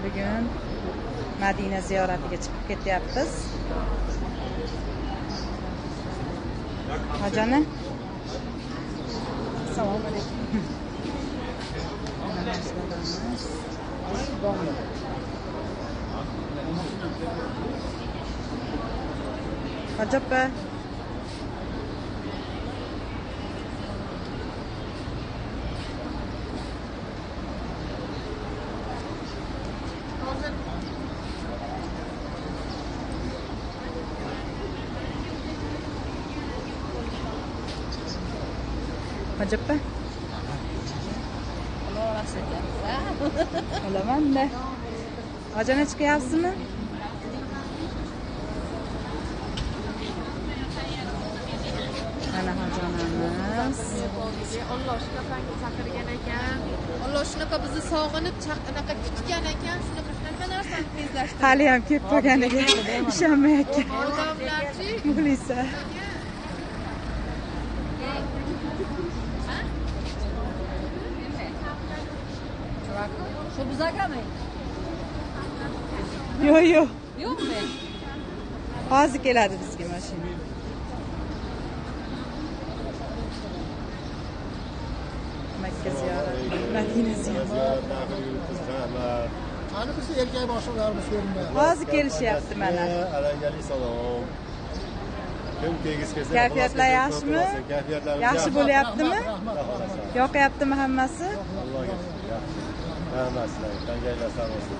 Bugun Madina ziyoratiga chiqib ketyapmiz. Hojani. Assalomu alaykum. Hojapa. Hojapa. Olaman da. Hojana chiqyapsizmi? Ana hojanamiz. Alloh shunaqangi chaqirgan ekan. Alloh shunaqa bizni sog'inib, anaqa kutgan ekan, shunaqa narsani tezlashtirdi. Hali ham kelib qolganiga ishonmayapti. Odamlarchi. Mulisa. Shu buzagami? Yo'q. Yo'qmi? Hozir keladi bizga mashina. Makka ziyorati, Madina ziyorati. Qani biz erkak boshliqlarimiz ko'rinmayapti. Hozir kelishyapti mana. Alangali salom. Kim tegiz kelsa, Kayfiyatlar yaxshimi? Yaxshi bo'lyaptimi? Yoqyaptimi hammasi? Allohga shukr. Rahmat sizlarga. Tangaylar sog' bo'lsin.